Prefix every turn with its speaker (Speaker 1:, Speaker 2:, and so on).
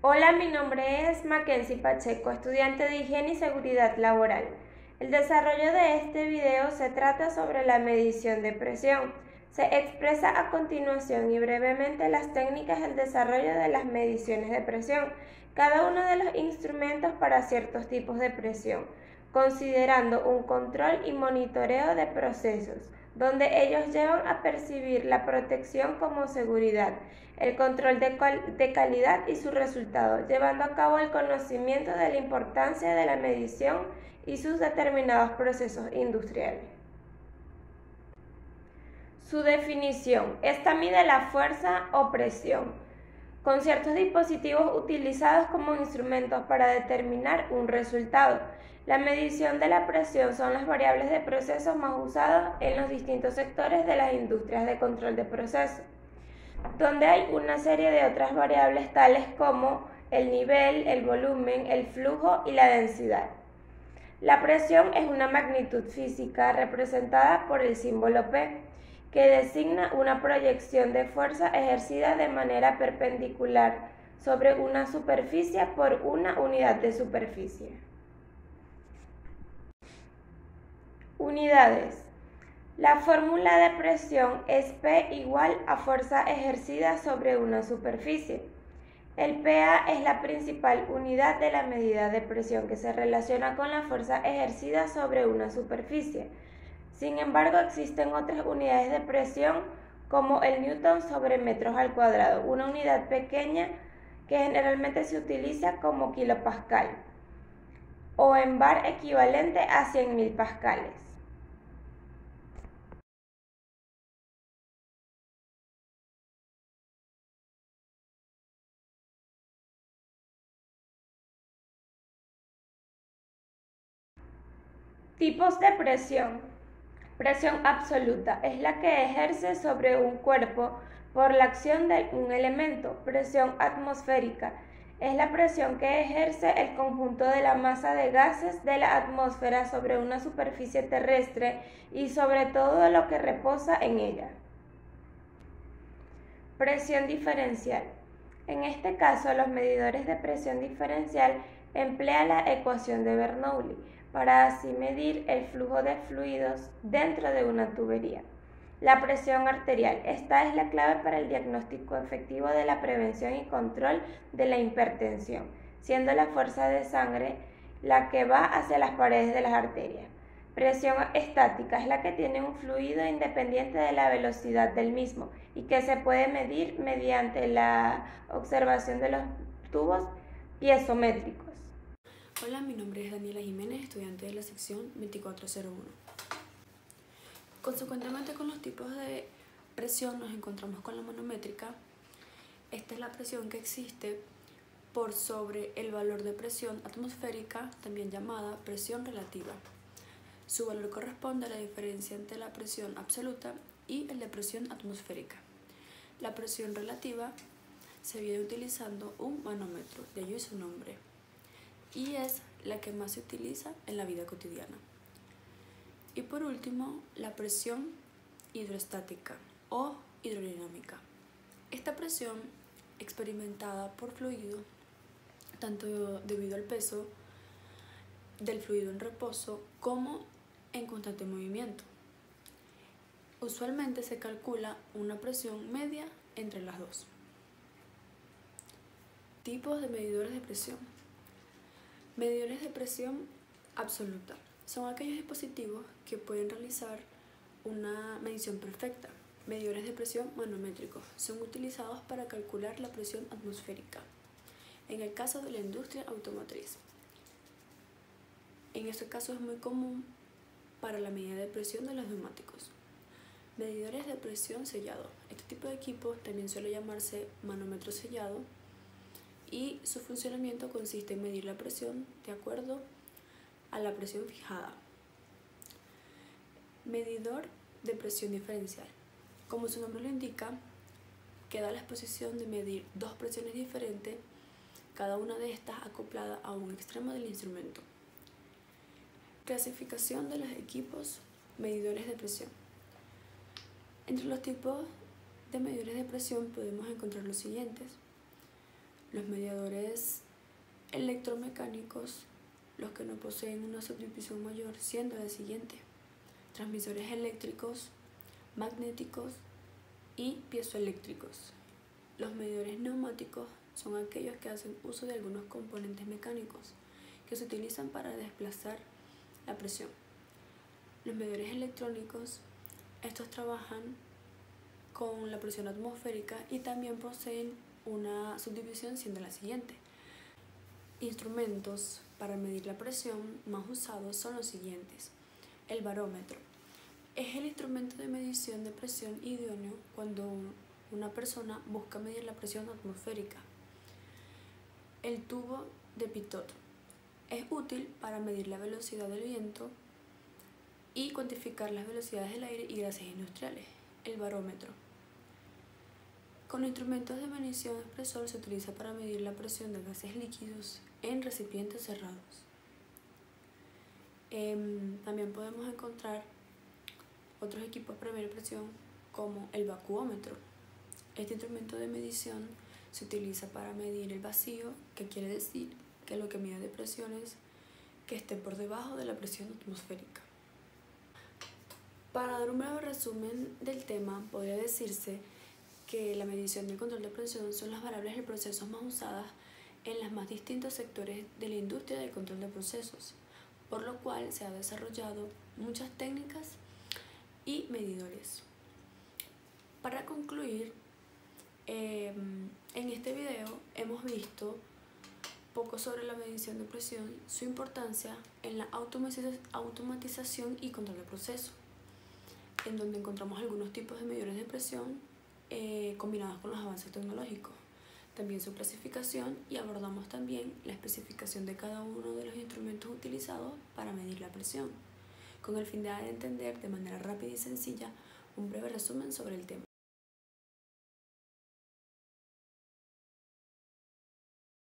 Speaker 1: Hola, mi nombre es Mackenzie Pacheco, estudiante de Higiene y Seguridad Laboral. El desarrollo de este video se trata sobre la medición de presión. Se expresa a continuación y brevemente las técnicas del desarrollo de las mediciones de presión, cada uno de los instrumentos para ciertos tipos de presión, considerando un control y monitoreo de procesos, donde ellos llevan a percibir la protección como seguridad, el control de calidad y su resultado, llevando a cabo el conocimiento de la importancia de la medición y sus determinados procesos industriales. Su definición. Esta mide la fuerza o presión con ciertos dispositivos utilizados como instrumentos para determinar un resultado. La medición de la presión son las variables de procesos más usadas en los distintos sectores de las industrias de control de procesos, donde hay una serie de otras variables tales como el nivel, el volumen, el flujo y la densidad. La presión es una magnitud física representada por el símbolo P, que designa una proyección de fuerza ejercida de manera perpendicular sobre una superficie por una unidad de superficie. Unidades. La fórmula de presión es P igual a fuerza ejercida sobre una superficie. El PA es la principal unidad de la medida de presión que se relaciona con la fuerza ejercida sobre una superficie. Sin embargo, existen otras unidades de presión como el newton sobre metros al cuadrado, una unidad pequeña que generalmente se utiliza como kilopascal, o en bar equivalente a 100.000 pascales. Tipos de presión. Presión absoluta es la que ejerce sobre un cuerpo por la acción de un elemento. Presión atmosférica es la presión que ejerce el conjunto de la masa de gases de la atmósfera sobre una superficie terrestre y sobre todo lo que reposa en ella. Presión diferencial. En este caso, los medidores de presión diferencial emplean la ecuación de Bernoulli para así medir el flujo de fluidos dentro de una tubería. La presión arterial. Esta es la clave para el diagnóstico efectivo de la prevención y control de la hipertensión, siendo la fuerza de sangre la que va hacia las paredes de las arterias. Presión estática es la que tiene un fluido independiente de la velocidad del mismo y que se puede medir mediante la observación de los tubos piezométricos.
Speaker 2: Hola, mi nombre es Daniela Jiménez, estudiante de la sección 2401. Consecuentemente con los tipos de presión nos encontramos con la manométrica. Esta es la presión que existe por sobre el valor de presión atmosférica, también llamada presión relativa. Su valor corresponde a la diferencia entre la presión absoluta y el de presión atmosférica. La presión relativa se viene utilizando un manómetro, de allí su nombre, y es la que más se utiliza en la vida cotidiana. Y por último, la presión hidroestática o hidrodinámica. Esta presión experimentada por fluido, tanto debido al peso del fluido en reposo como en constante movimiento. Usualmente se calcula una presión media entre las dos. Tipos de medidores de presión. Medidores de presión absoluta son aquellos dispositivos que pueden realizar una medición perfecta. Medidores de presión manométricos son utilizados para calcular la presión atmosférica, en el caso de la industria automotriz. En este caso es muy común para la medida de presión de los neumáticos. Medidores de presión sellado. Este tipo de equipo también suele llamarse manómetro sellado y su funcionamiento consiste en medir la presión de acuerdo a la presión fijada. Medidor de presión diferencial. Como su nombre lo indica, queda la exposición de medir dos presiones diferentes, cada una de estas acoplada a un extremo del instrumento. Clasificación de los equipos medidores de presión. Entre los tipos de medidores de presión podemos encontrar los siguientes: Los mediadores electromecánicos, los que no poseen una subdivisión mayor, siendo la siguiente: transmisores eléctricos, magnéticos y piezoeléctricos. Los medidores neumáticos son aquellos que hacen uso de algunos componentes mecánicos que se utilizan para desplazar la presión. Los medidores electrónicos, estos trabajan con la presión atmosférica y también poseen una subdivisión, siendo la siguiente. Instrumentos para medir la presión más usados son los siguientes: el barómetro. Es el instrumento de medición de presión idóneo cuando una persona busca medir la presión atmosférica. El tubo de Pitot es útil para medir la velocidad del viento y cuantificar las velocidades del aire y gases industriales. El barómetro. Con instrumentos de medición expresor se utiliza para medir la presión de gases líquidos en recipientes cerrados. También podemos encontrar otros equipos para medir presión, como el vacuómetro. Este instrumento de medición se utiliza para medir el vacío, que quiere decir que lo que mide de presiones que estén por debajo de la presión atmosférica. Para dar un breve resumen del tema, podría decirse que la medición y el control de presión son las variables de procesos más usadas en los más distintos sectores de la industria del control de procesos, por lo cual se han desarrollado muchas técnicas y medidores. Para concluir, en este video hemos visto poco sobre la medición de presión, su importancia en la automatización y control de procesos, en donde encontramos algunos tipos de medidores de presión combinados con los avances tecnológicos, también su clasificación, y abordamos también la especificación de cada uno de los instrumentos utilizados para medir la presión, con el fin de dar a entender de manera rápida y sencilla un breve resumen sobre el tema.